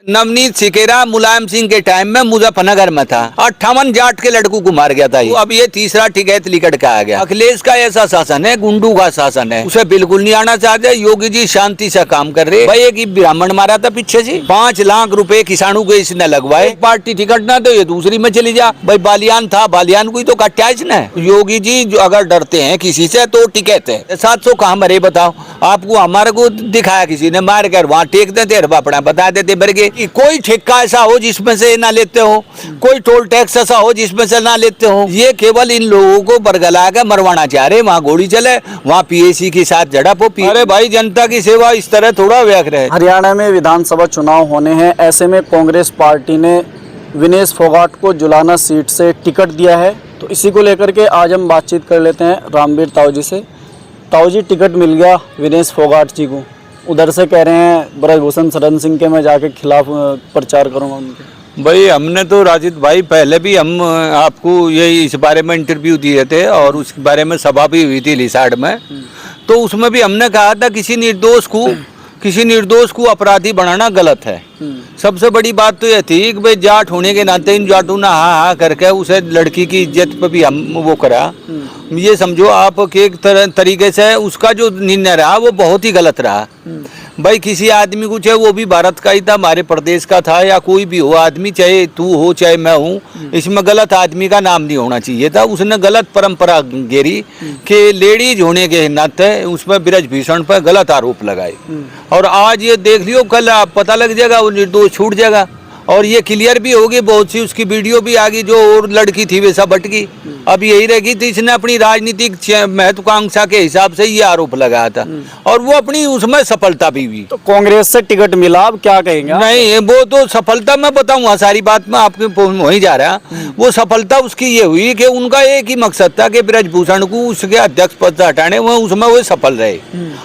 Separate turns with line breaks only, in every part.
नवनीत सिकेरा मुलायम सिंह के टाइम में मुजफ्फरनगर में था, 58 जाट के लड़कों को मार गया था। अब ये तीसरा टिकैत लिकट का आ गया। अखिलेश का ऐसा शासन है, गुंडू का शासन है, उसे बिल्कुल नहीं आना चाहते। योगी जी शांति से काम कर रहे। भाई एक ब्राह्मण मारा था पीछे से, 5 लाख रुपए किसानों को इसने लगवाए। एक पार्टी टिकट ना दो, ये दूसरी में चली जा। भाई बालियान था, बालियान को ही तो काटा इसने। योगी जी जो अगर डरते हैं किसी से तो टिकैत है। 700 कहाँ मरे बताओ आपको? हमारे को दिखाया किसी ने, मार कर वहाँ टेक देते, बापड़ा बता देते बरगे। कोई ठेका ऐसा हो जिसमें से ना लेते हो, कोई टोल टैक्स ऐसा हो जिसमें से ना लेते हो। ये केवल इन लोगों को बरगला कर मरवाना चाह रहे। वहाँ गोली चले, वहाँ पीएसी के साथ झड़प हो। अरे भाई जनता की सेवा इस तरह थोड़ा व्यक्त है।
हरियाणा में विधानसभा चुनाव होने हैं, ऐसे में कांग्रेस पार्टी ने विनेश फोगाट को जुलाना सीट से टिकट दिया है। तो इसी को लेकर के आज हम बातचीत कर लेते हैं रामवीर ताऊ जी से। ताऊ जी, टिकट मिल गया विनेश फोगाट जी को, उधर से कह रहे हैं ब्रजभूषण शरण सिंह के मैं जाके खिलाफ प्रचार करूंगा उनके।
भाई हमने तो राजिद भाई पहले भी हम आपको यही इस बारे में इंटरव्यू दिए थे और उस बारे में सभा भी हुई थी लिसाड़ में। तो उसमें भी हमने कहा था किसी निर्दोष को अपराधी बनाना गलत है। सबसे बड़ी बात तो यह थी कि भाई जाट होने के नाते इन जाटों ने हाँ करके उसे लड़की की इज्जत पे भी हम वो करा। ये समझो आप कि एक तरीके से उसका जो निर्णय रहा वो बहुत ही गलत रहा। भाई किसी आदमी को, चाहे वो भी भारत का ही था, हमारे प्रदेश का था, या कोई भी हो आदमी, चाहे तू हो चाहे मैं हूँ, इसमें गलत आदमी का नाम नहीं होना चाहिए था। उसने गलत परंपरा घेरी कि लेडीज होने के नाते उसमें ब्रजभूषण पर गलत आरोप लगाए। और आज ये देख लियो, कल आप पता लग जाएगा, वो निर्दोष छूट जाएगा। और ये क्लियर भी होगी, बहुत सी उसकी वीडियो भी आ गई। जो और लड़की थी वैसा भटकी, अब यही रहेगी। तो इसने अपनी राजनीतिक महत्वाकांक्षा के हिसाब से ये आरोप लगाया था और वो अपनी उसमें सफलता भी हुई।
तो कांग्रेस से टिकट मिला, अब क्या कहेंगे?
नहीं, वो तो सफलता मैं बताऊंगा, सारी बात में आपके वही जा रहा। वो सफलता उसकी ये हुई कि उनका एक ही मकसद था कि ब्रजभूषण को उसके अध्यक्ष पद से हटाने, वो उसमें वो सफल रहे।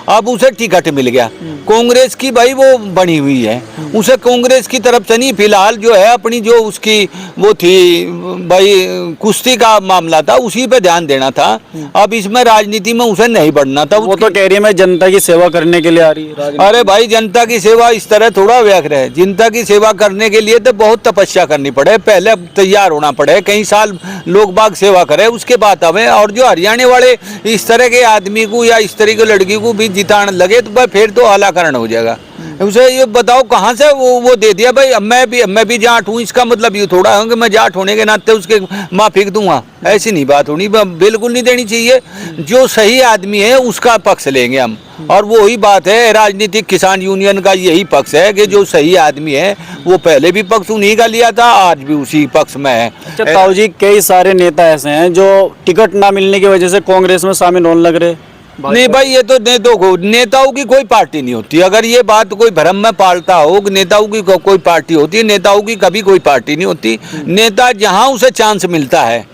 अब उसे टिकट मिल गया। कांग्रेस की भाई वो बनी हुई है, उसे कांग्रेस की तरफ से नहीं, फिलहाल जो है अपनी जो उसकी वो थी भाई कुश्ती का मामला था, उसी पे ध्यान देना था। अब इसमें राजनीति में उसे नहीं बढ़ना था।
वो तो कह रही है मैं जनता की सेवा करने के लिए आ रही है।
अरे भाई जनता की सेवा इस तरह थोड़ा व्यक्त है। जनता की सेवा करने के लिए तो बहुत तपस्या करनी पड़े, पहले तैयार होना पड़े, कई साल लोग बाग सेवा करे, उसके बाद हमें। और जो हरियाणा वाले इस तरह के आदमी को या इस तरह की लड़की को भी जिताने लगे तो भाई फिर तो आलाकरण हो जाएगा। उसे ये बताओ कहाँ से वो दे दिया। भाई मैं भी जाट हूँ, इसका मतलब ये थोड़ा है कि मैं जाट होने के नाते उसके माँ फेंक दूंगा। ऐसी नहीं बात होनी, बिल्कुल नहीं देनी चाहिए। जो सही आदमी है उसका पक्ष लेंगे हम। और वो ही बात है, राजनीतिक किसान यूनियन का यही पक्ष है कि जो सही आदमी है वो पहले भी पक्ष उन्हीं का लिया था, आज भी उसी पक्ष में है।
अच्छा ताऊ जी, कई सारे नेता ऐसे हैं जो टिकट ना मिलने की वजह से कांग्रेस में शामिल होने लग रहे।
नहीं भाई, ये तो नेताओं की कोई पार्टी नहीं होती। अगर ये बात कोई भ्रम में पालता हो कि नेताओं की कोई पार्टी होती है, नेताओं की कभी कोई पार्टी नहीं होती। नेता जहां उसे चांस मिलता है,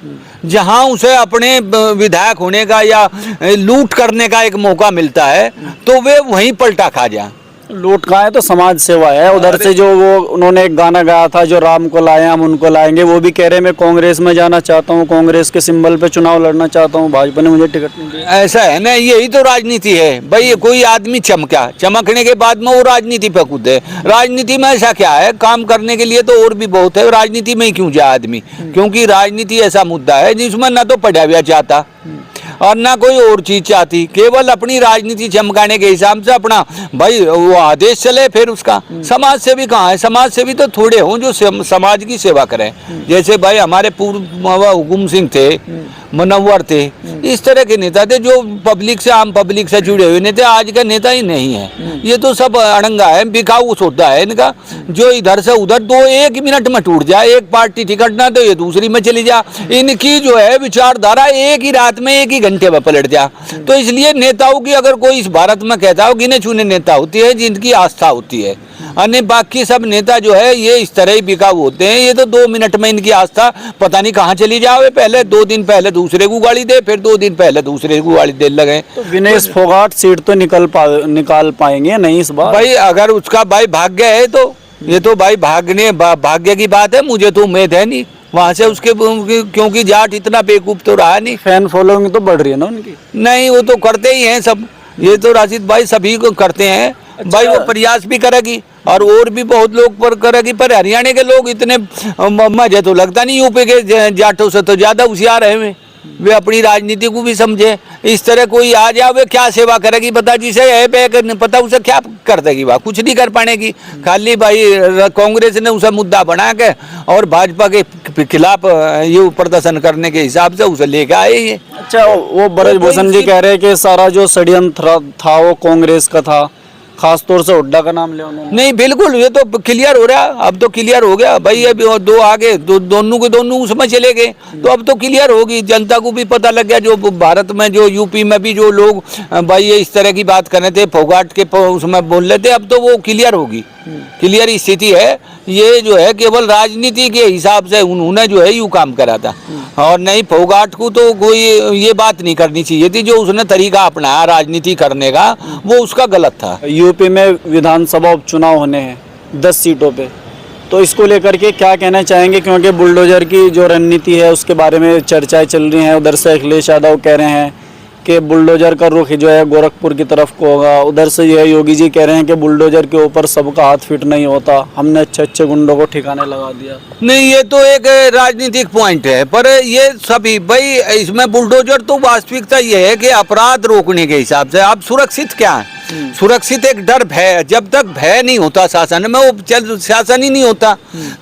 जहां उसे अपने विधायक होने का या लूट करने का एक मौका मिलता है, तो वे वहीं पलटा खा जाए।
लूट कहाँ है, तो समाज सेवा है। उधर से जो वो उन्होंने एक गाना गाया था, जो राम को लाए हम उनको लाएंगे, वो भी कह रहे मैं कांग्रेस में जाना चाहता हूँ, कांग्रेस के सिंबल पे चुनाव लड़ना चाहता हूँ, भाजपा ने मुझे टिकट नहीं दिया।
ऐसा है ना, यही तो राजनीति है भाई। कोई आदमी चमकने के बाद में वो राजनीति पे कूदे। राजनीति में ऐसा क्या है, काम करने के लिए तो और भी बहुत है। राजनीति में ही क्यों जाए आदमी? क्योंकि राजनीति ऐसा मुद्दा है जिसमें ना तो पढ़ा हुआ चाहता और ना कोई और चीज चाहती, केवल अपनी राजनीति चमकाने के हिसाब से अपना भाई वो आदेश चले। फिर उसका समाज सेवी कहाँ है? समाज सेवी तो थोड़े हों जो समाज की सेवा करें। जैसे भाई हमारे पूर्व हुकुम सिंह थे, मुनव्वर थे, इस तरह के नेता थे जो पब्लिक से, आम पब्लिक से जुड़े हुए नेता। आज का नेता ही नहीं है, ये तो सब अड़ंगा है, बिकाऊ सौदा है इनका, जो इधर से उधर दो एक मिनट में टूट जाए। एक पार्टी टिकट ना दो, ये दूसरी में चली जा। इनकी जो है विचारधारा एक ही रात में, एक ही घंटे में पलट जा। तो इसलिए नेताओं की, अगर कोई इस भारत में कहता हो, गिने चुने नेता होती है जिनकी आस्था होती है, अन्य बाकी सब नेता जो है ये इस तरह ही बिकाऊ होते हैं। ये तो 2 मिनट में इनकी आस्था पता नहीं कहाँ चली जावे। पहले 2 दिन पहले दूसरे को गाड़ी दे, फिर 2 दिन पहले दूसरे को गाड़ी दे लगे।
तो विनेश फोगाट सीट तो निकाल पाएंगे नहीं इस बार?
भाई अगर उसका भाई भाग्य है तो ये तो भाई भाग्य की बात है। मुझे तो उम्मीद है नहीं वहाँ से उसके, क्योंकि जाट इतना बेवकूफ तो रहा नहीं।
फैन फॉलोइंग तो बढ़ रही है ना उनकी?
नहीं, वो तो करते ही हैं सब। ये तो राशिद भाई सभी को करते हैं। भाई वो प्रयास भी करेगी और भी बहुत लोग पर करेगी, पर हरियाणा के लोग इतने मुझे तो लगता नहीं यूपी के जाटों से तो ज्यादा होशियार है वे अपनी राजनीति को भी समझे। इस तरह कोई आ जावे क्या सेवा करेगी बता, जिसे है पे पता उसे क्या कर देगी, वह कुछ नहीं कर पाएगी। खाली भाई कांग्रेस ने उसे मुद्दा बना के और भाजपा के खिलाफ ये प्रदर्शन करने के हिसाब से उसे लेके आए ये।
अच्छा, वो ब्रजभूषण जी कह रहे हैं कि सारा जो षड्यंत्र था वो कांग्रेस का था, खास तौर से हुड्डा का नाम लिया उन्होंने।
नहीं बिल्कुल, ये तो क्लियर हो रहा, अब तो क्लियर हो गया भाई। अब दो आगे दोनों के दोनों उसमें चले गए तो अब तो क्लियर होगी, जनता को भी पता लग गया। जो भारत में जो यूपी में भी जो लोग भाई ये इस तरह की बात कर रहे थे, फोगाट के उसमें बोल रहे थे, अब तो वो क्लियर होगी। क्लियर स्थिति है, ये जो है केवल राजनीति के हिसाब से उन्होंने जो है यूं काम करा था, और नहीं फोगाट को तो कोई ये बात नहीं करनी चाहिए थी। जो उसने तरीका अपनाया राजनीति करने का वो उसका गलत था।
यूपी में विधानसभा उपचुनाव होने हैं 10 सीटों पे, तो इसको लेकर के क्या कहना चाहेंगे? क्योंकि बुलडोजर की जो रणनीति है उसके बारे में चर्चाएं चल रही हैं। उधर से अखिलेश यादव कह रहे हैं कि बुलडोजर का रुख जो है गोरखपुर की तरफ को होगा, उधर से जो है योगी जी कह रहे हैं कि बुलडोजर के ऊपर सबका हाथ फिट नहीं होता, हमने अच्छे गुंडों को ठिकाने लगा दिया।
नहीं, ये तो एक राजनीतिक पॉइंट है, पर ये सभी भाई इसमें बुलडोजर तो वास्तविकता ये है कि अपराध रोकने के हिसाब से आप सुरक्षित क्या है, सुरक्षित एक डर भय, जब तक भय नहीं होता शासन में वो शासन ही नहीं होता,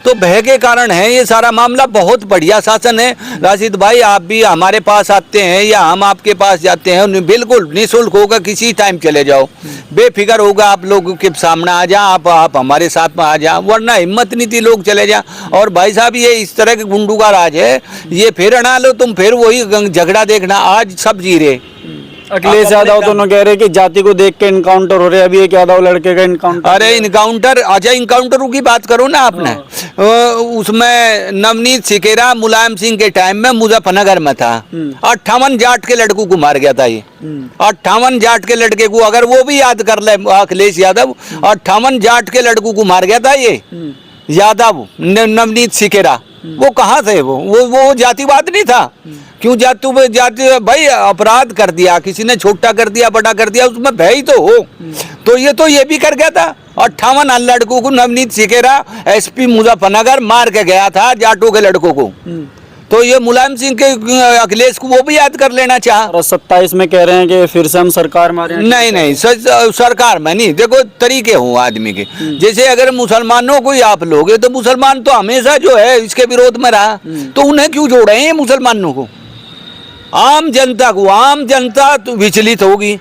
तो भय के कारण है ये सारा मामला। बहुत बढ़िया शासन है राशिद भाई, आप भी हमारे पास आते हैं या हम आपके पास जाते हैं, बिल्कुल निःशुल्क होगा, किसी टाइम चले जाओ, बेफिक्र होगा, आप लोगों के सामने आ जाओ, आप हमारे साथ में आ जाओ, वरना हिम्मत नहीं थी लोग चले जाओ। और भाई साहब ये इस तरह के गुंडों का राज है, ये फिर हटा लो तुम, फिर वही झगड़ा देखना, आज सब जी रहे।
अखिलेश यादव दोनों कह रहे हैं कि जाति को देख के इनकाउंटर हो रहे हैं, अभी एक यादव लड़के का इनकाउंटर।
अरे इनकाउंटर, अच्छा इनकाउंटरों की बात करो ना आपने, उसमें नवनीत सिकेरा मुलायम सिंह के टाइम में मुजफ्फरनगर में था, 58 जाट के लड़कों को मार गया था ये। 58 जाट के लड़के को, अगर वो भी याद कर ले अखिलेश यादव, 58 जाट के लड़कों को मार गया था ये यादव नवनीत सिकेरा। वो कहाँ थे? वो जातिवाद नहीं था। क्यों जाति भाई अपराध कर दिया किसी ने, छोटा कर दिया बड़ा कर दिया, उसमें भय ही तो हो। तो ये भी कर गया था, 58 लड़कों को नवनीत सिकेरा एसपी मुजफ्फरनगर मार के गया था जाटों के लड़कों को। तो ये मुलायम सिंह के अखिलेश को वो भी याद कर लेना चाह।
27 में कह रहे हैं कि फिर से हम सरकार में आ रहे हैं।
नहीं सरकार में नहीं, देखो तरीके हो आदमी के। जैसे अगर मुसलमानों को ही आप लोगे तो मुसलमान तो हमेशा जो है इसके विरोध में रहा, तो उन्हें क्यों जोड़े हैं मुसलमानों को? आम जनता तो विचलित होगी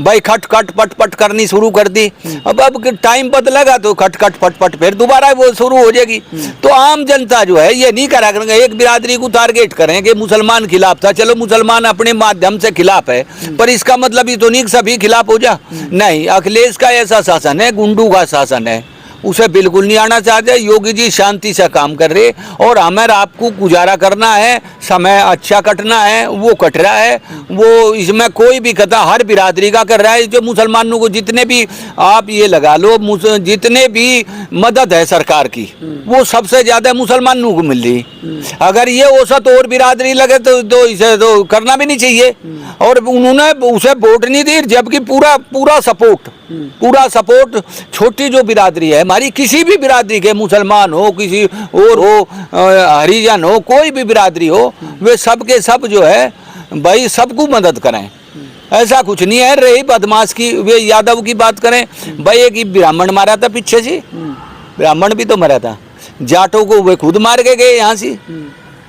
भाई, खट खट पट पट करनी शुरू कर दी। अब टाइम बदलेगा तो खट खट पट पट फिर दोबारा वो शुरू हो जाएगी। तो आम जनता जो है ये नहीं करा करेंगे, एक बिरादरी को टारगेट करें कि मुसलमान खिलाफ था, चलो मुसलमान अपने माध्यम से खिलाफ है, पर इसका मतलब ये तो नहीं सभी खिलाफ हो जा। नहीं, अखिलेश का ऐसा शासन है, गुंडू का शासन है, उसे बिल्कुल नहीं आना चाहते। योगी जी शांति से काम कर रहे, और हमें आपको गुजारा करना है, समय अच्छा कटना है, वो कट रहा है। वो इसमें कोई भी कथा हर बिरादरी का कर रहा है। जो मुसलमानों को जितने भी आप ये लगा लो, जितने भी मदद है सरकार की, वो सबसे ज्यादा मुसलमानों को मिल रही। अगर ये औसत और बिरादरी लगे तो इसे तो करना भी नहीं चाहिए। और उन्होंने उसे वोट नहीं दी, जबकि पूरा सपोर्ट छोटी जो बिरादरी है हमारी, किसी भी बिरादरी के, मुसलमान हो, किसी और हो, हरिजन हो, कोई भी बिरादरी हो, वे सब के सब जो है भाई सबको मदद करें। ऐसा कुछ नहीं है। रही बदमाश की, वे यादव की बात करें भाई, एक ब्राह्मण मारा था पीछे से, ब्राह्मण भी तो मरा था, जाटों को वे खुद मार के गए यहाँ से।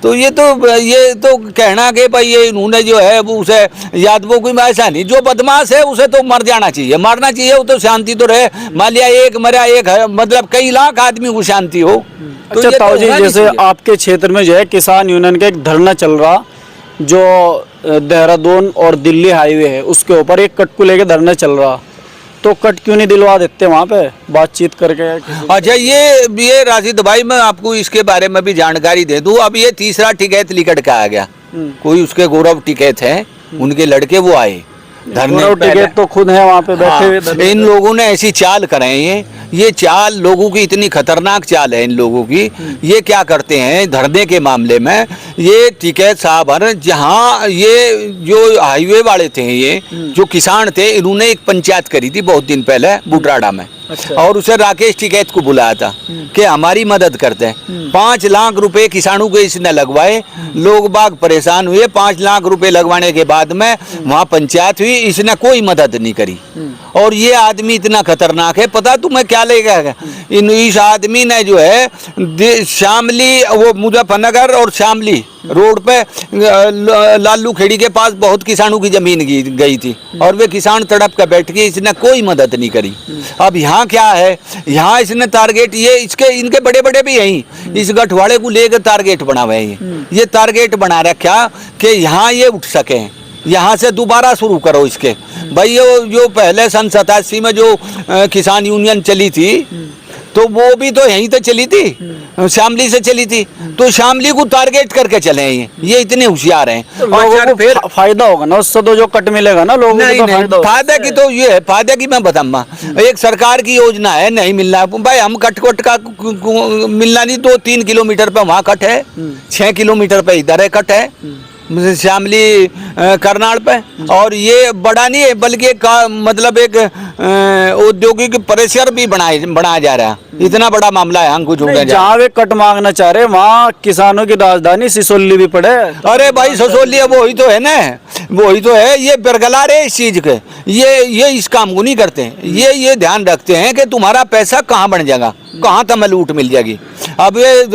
तो ये तो कहना कि भाई ये इन्होंने जो है वो उसे यादवों को, ऐसा नहीं, जो बदमाश है उसे तो मर जाना चाहिए, मारना चाहिए, वो तो शांति तो रहे। मान लिया एक मरा, एक है, मतलब कई लाख आदमी को शांति हो। तो
अच्छा ताऊ जी, जैसे आपके क्षेत्र में जो है किसान यूनियन का एक धरना चल रहा, जो देहरादून और दिल्ली हाईवे है उसके ऊपर एक कट को लेके धरना चल रहा, तो कट क्यों नहीं दिलवा देते वहाँ पे बातचीत करके?
अच्छा, ये राशिद भाई मैं आपको इसके बारे में भी जानकारी दे दूं। अब ये तीसरा टिकैत लिकट का आ गया, कोई उसके गौरव टिकैत है, उनके लड़के वो आए धरने,
टिकैत तो खुद है वहाँ पे बैठे हुए।
इन लोगों ने ऐसी चाल कराई, ये चाल लोगों की इतनी खतरनाक चाल है इन लोगों की। ये क्या करते हैं धरने के मामले में, ये टिकैत साहब जहाँ ये जो हाईवे वाले थे, ये जो किसान थे, इन्होंने एक पंचायत करी थी बहुत दिन पहले बुटराड़ा में।
अच्छा।
और उसे राकेश टिकैत को बुलाया था कि हमारी मदद करते हैं। 5 लाख रुपए किसानों के इसने लगवाए, लोग बाग परेशान हुए। 5 लाख रुपए लगवाने के बाद में वहाँ पंचायत हुई, इसने कोई मदद नहीं करी। और ये आदमी इतना खतरनाक है, पता तुम्हें क्या लेगा? इस आदमी ने जो है शामली, वो मुजफ्फरनगर और शामली रोड पे लालू खेड़ी के पास बहुत किसानों की जमीन गई थी और वे किसान तड़प कर बैठ गए, इसने कोई मदद नहीं करी। अब यहाँ क्या है, यहाँ इसने टारगेट, ये इसके इनके बड़े बड़े भी यही इस गठवाड़े को लेकर टारगेट बना हुआ है। ये टारगेट बना रखा कि यहाँ ये उठ सके, यहाँ से दोबारा शुरू करो इसके। भाई ये जो पहले सन 87 में जो किसान यूनियन चली थी, तो वो भी तो यहीं तो चली थी, शामली से चली थी। तो शामली को टारगेट करके चले हैं, ये इतने होशियार हैं।
तो लोगों को फिर फायदा होगा ना उससे, तो जो कट मिलेगा ना लोगों को, तो फायदा
फायदा की तो ये है, फायदा की मैं बताऊंगा। एक सरकार की योजना है, नहीं मिलना है भाई, हम कट का मिलना नहीं, तो 3 किलोमीटर पे वहाँ कट है, 6 किलोमीटर पे इधर है कट है शामली करनाल पे। और ये बड़ा नहीं है, बल्कि मतलब एक औद्योगिक परिसर भी बनाया जा रहा है। इतना बड़ा मामला है। हम कुछ
जहाँ वे कट मांगना चाह रहे, वहाँ किसानों की राजधानी सिसोली भी पड़े।
अरे भाई सिसोली वो ही तो है ना, वो ही तो है। ये बरगला रहे इस चीज के, ये इस काम को नहीं करते। ये ध्यान रखते हैं कि तुम्हारा पैसा कहाँ बन जाएगा, कहाँ तुम्हें लूट मिल जाएगी। अब वे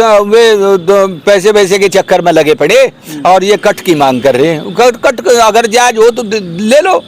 पैसे के चक्कर में लगे पड़े और ये कट की मांग कर रहे हैं। कट अगर जायज हो तो ले लो,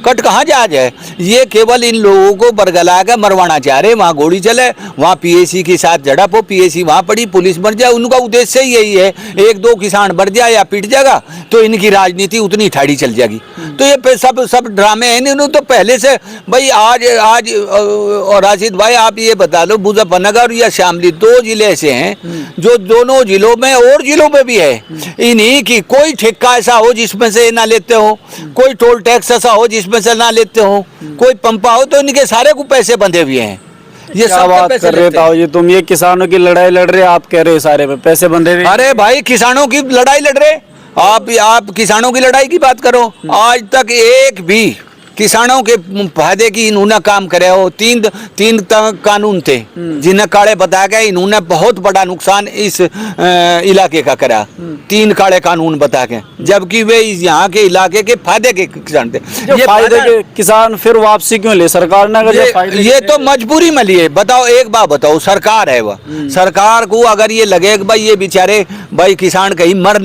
कट कहाँ जायज है? ये केवल इन लोगों को बरगला कर मरवाना चाह रहे। वहाँ गोली चले, वहाँ पीएसी के साथ झड़प हो, पीएसी वहाँ पड़ी, पुलिस मर जाए। उनका उद्देश्य यही है, 1-2 किसान मर जाए या पिट जाएगा तो इनकी राजनीति उतनी ठाड़ी चल जाएगी। तो ये सब ड्रामे हैं। इन्होंने तो पहले से भाई आज और राशिद भाई आप ये बता लो, मुजफ्फरनगर या शामली 2 जिले ऐसे हैं जो दोनों जिलों में और जिलों में भी है, इन्हीं की कोई ठेका ऐसा हो जिसमें से ना लेते हो, कोई टोल टैक्स ऐसा हो जिसमें से ना लेते हो, कोई पंपा हो, तो इनके सारे को पैसे बंधे हुए हैं।
ये क्या बात कर रहे हो ये तुम? ये किसानों की लड़ाई लड़ रहे, आप कह रहे हो सारे में पैसे बंधे हुए।
अरे भाई किसानों की लड़ाई लड़ रहे, आप किसानों की लड़ाई की बात करो। आज तक एक भी किसानों के फायदे की इन्होंने काम करे हो। तीन कानून थे जिन्हें काले बताया गया, इन्होंने बहुत बड़ा नुकसान इस इलाके का करा। 3 काले कानून बता के, जबकि वे यहाँ के इलाके के फायदे के किसान थे।
ये फायदे के किसान फिर वापसी क्यों ले सरकार ने? अगर
ये तो मजबूरी में लिए। बताओ, एक बात बताओ, सरकार है वह, सरकार को अगर ये लगे कि भाई ये बेचारे भाई किसान कहीं मर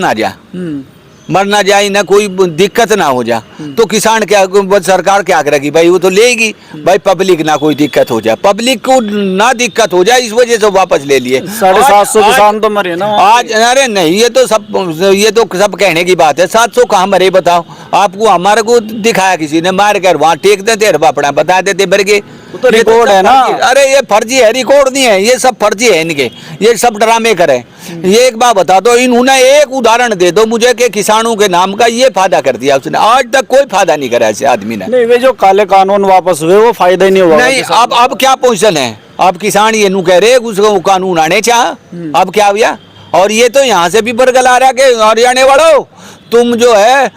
ना जाए, ना कोई दिक्कत ना हो जा, तो किसान क्या, सरकार क्या करेगी भाई? वो तो लेगी भाई, पब्लिक ना कोई दिक्कत हो जाए, पब्लिक को ना दिक्कत हो जाए, इस वजह से वापस ले लिए।
750 किसान तो मरे ना
आज। अरे नहीं, ये तो सब कहने की बात है। 700 कहाँ मरे बताओ? आपको हमारे को दिखाया किसी ने, मार कर वहाँ टेक देते, अपना बता देते भर के।
तो रिकॉर्ड है ना।
अरे ये फर्जी है, रिकॉर्ड नहीं है, ये सब फर्जी है इनके, ये सब ड्रामे करे। ये एक बात बता दो, इन्होंने एक उदाहरण दे दो मुझे कि किसानों के नाम का ये फायदा कर दिया उसने। आज तक कोई फायदा नहीं करा ऐसे आदमी ने।
नहीं, वे जो काले कानून वापस हुए वो फायदा ही नहीं हुआ।
नहीं, अब क्या पोजीशन है? अब किसान ये नू कह रहे उसको कानून आने चाह, अब क्या हुआ? और ये तो यहाँ से भी बरगला रहा कि हरियाणा वालों तुम जो है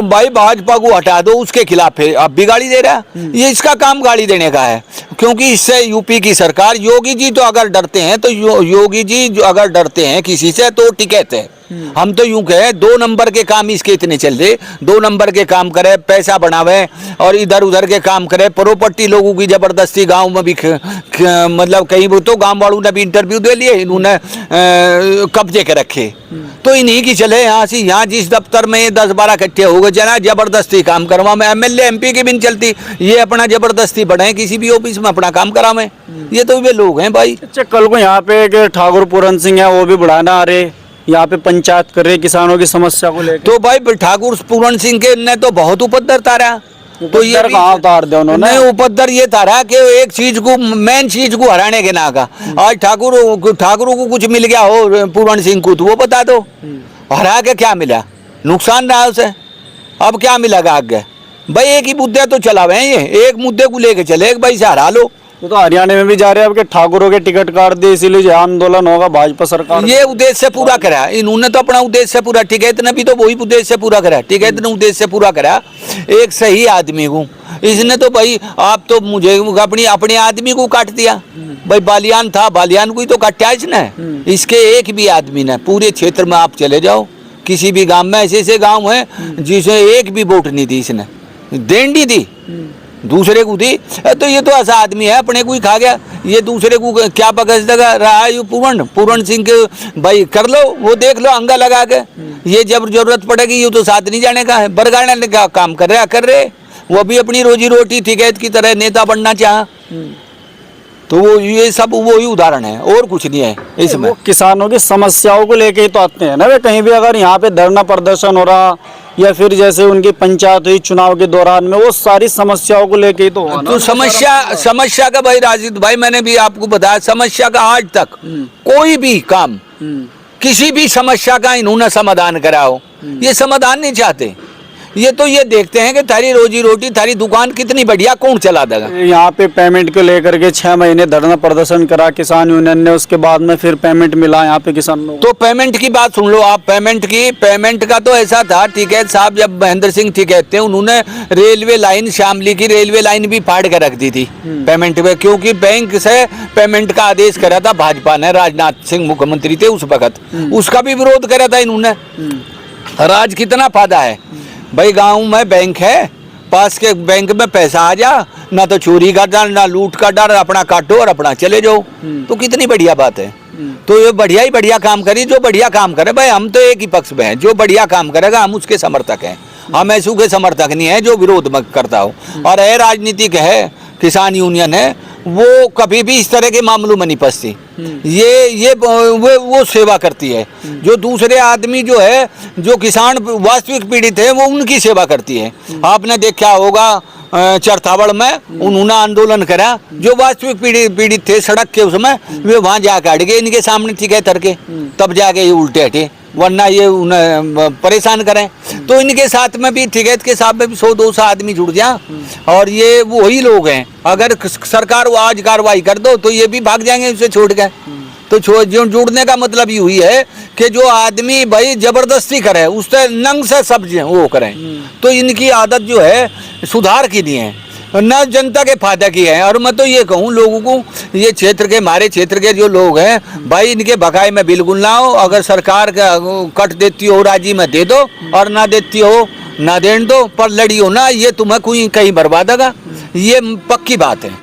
भाई भाजपा को हटा दो, उसके खिलाफ है, अब भी गाली दे रहा है। ये इसका काम गाली देने का है, क्योंकि इससे यूपी की सरकार, योगी जी तो अगर डरते हैं तो योगी जी जो अगर डरते हैं किसी से तो टिकट है। हम तो यूं कहे 2 नंबर के काम इसके इतने चल रहे, 2 नंबर के काम करे, पैसा बनावे और इधर उधर के काम करे, प्रॉपर्टी लोगों की जबरदस्ती गांव में भी मतलब कहीं वो तो गांव वालों ने भी इंटरव्यू दे लिए, इन्होंने कब्जे के रखे। तो इन्हीं की चले यहाँ से, यहाँ जिस दफ्तर में 10-12 इकट्ठे हो गए जना जबरदस्ती काम करवा में, MLA MP की भी नहीं चलती, ये अपना जबरदस्ती बढ़े किसी भी ऑफिस में अपना काम करावे। ये तो वे लोग हैं भाई।
अच्छा, कल को यहाँ पे ठाकुर पूरन सिंह है, वो भी बढ़ाना आ रहे, यहाँ पे पंचायत कर रहे किसानों की समस्या को लेकर।
तो भाई ठाकुर पूरन सिंह के ने तो बहुत उपद्रव तारा, तो ये
कहाँ उतार दिया उन्होंने?
उपद्रव ये तारा कि एक चीज को, मेन चीज को हराने के ना का। आज ठाकुर को कुछ मिल गया हो पूरन सिंह को तो वो बता दो, हरा के क्या मिला? नुकसान रहा उसे, अब क्या मिलेगा आगे? भाई एक ही मुद्दे तो चलावे हैं, ये एक मुद्दे को लेके चले भाई से हरा लो,
वो तो हरियाणा में भी जा रहे हैं आपके ठाकुरों के टिकट काट दिए, इसीलिए जो आंदोलन होगा भाजपा सरकार।
ये उद्देश्य पूरा करा इन्होंने तो अपना उद्देश्य पूरा, टिकैत ने भी तो वही उद्देश्य पूरा करा, टिकैत ने उद्देश्य पूरा करा एक सही आदमी को। इसने तो भाई आप तो मुझे अपनी अपने आदमी को काट दिया। भाई बालियान था, बालियान को ही तो काटा इसने। इसके एक भी आदमी ने, पूरे क्षेत्र में आप चले जाओ किसी भी गांव में, ऐसे ऐसे गांव हैं जिसमें एक भी वोट नहीं दी इसने, देन नहीं दी, दूसरे को दी। तो ये तो ऐसा आदमी है अपने को ही खा गया, ये दूसरे को क्या बकस रहा है। ये पूर्ण सिंह के भाई कर लो, वो देख लो अंगा लगा के, ये जब जरूरत पड़ेगी ये तो साथ नहीं जाने का है, बरगाड़ने का काम कर रहे वो भी अपनी रोजी रोटी टिकैत की तरह नेता बनना चाह। तो वो ये सब वही उदाहरण है और कुछ नहीं है इसमें।
वो किसानों की समस्याओं को लेके ही तो आते हैं ना वे, कहीं भी अगर यहाँ पे धरना प्रदर्शन हो रहा या फिर जैसे उनकी पंचायत हुई चुनाव के दौरान में, वो सारी समस्याओं को लेके ही तो हुआ ना।
तो समस्या का भाई राजिद भाई, मैंने भी आपको बताया, समस्या का आज तक कोई भी काम किसी भी समस्या का इन्होंने समाधान कराओ, ये समाधान नहीं चाहते। ये तो ये देखते हैं कि थारी रोजी रोटी, थारी दुकान कितनी बढ़िया, कौन चला देगा।
यहाँ पे पेमेंट को लेकर के 6 महीने धरना प्रदर्शन करा किसान यूनियन ने, उसके बाद में फिर पेमेंट मिला यहाँ पे किसान लोग।
तो पेमेंट की बात सुन लो आप, पेमेंट का तो ऐसा था, टिकैत साहब जब महेंद्र सिंह टिकैत थे, उन्होंने रेलवे लाइन, शामली की रेलवे लाइन भी फाड़ कर रख दी थी पेमेंट पे, क्योंकि बैंक से पेमेंट का आदेश करा था भाजपा ने, राजनाथ सिंह मुख्यमंत्री थे उस वक्त, उसका भी विरोध करा था इन्होंने। राज कितना फायदा है भाई, गांव में बैंक है, पास के बैंक में पैसा आ जा, ना तो चोरी का डर ना लूट का डर, अपना काटो और अपना चले जाओ, तो कितनी बढ़िया बात है। तो ये बढ़िया ही बढ़िया काम करी, जो बढ़िया काम करे भाई, हम तो एक ही पक्ष में हैं, जो बढ़िया काम करेगा हम उसके समर्थक हैं, हम ऐसू के समर्थक नहीं है जो विरोध में करता हो। और ये राजनीतिक है, किसान यूनियन है, वो कभी भी इस तरह के मामलों में नहीं फंसती, ये वो सेवा करती है। जो दूसरे आदमी जो है, जो किसान वास्तविक पीड़ित है, वो उनकी सेवा करती है। आपने देखा होगा चरथावड़ में उन्होंने आंदोलन करा, जो वास्तविक पीड़ित थे सड़क के, उसमें वे वहां जाकर अड़ गए इनके सामने टिकैत करके, तब जाके ये उल्टे हटे, वरना ये उन्हें परेशान करें। तो इनके साथ में भी टिकैत के साथ में भी 100-200 आदमी जुड़ जा, और ये वही लोग हैं। अगर सरकार वो आज कार्रवाई कर दो तो ये भी भाग जाएंगे उसे छोड़ के। तो जो जुड़ने का मतलब ये हुई है कि जो आदमी भाई जबरदस्ती करे, उससे नंग से सब वो करें, तो इनकी आदत जो है सुधार की नहीं है, न जनता के फायदा की है। और मैं तो ये कहूँ लोगों को, ये क्षेत्र के, हमारे क्षेत्र के जो लोग हैं भाई, इनके बकाये में बिल्कुल ना हो। अगर सरकार का कट देती हो राजी में दे दो, और ना देती हो ना देने दो, पर लड़ी हो ना, ये तुम्हें कोई कहीं बर्बाद होगा, ये पक्की बात है।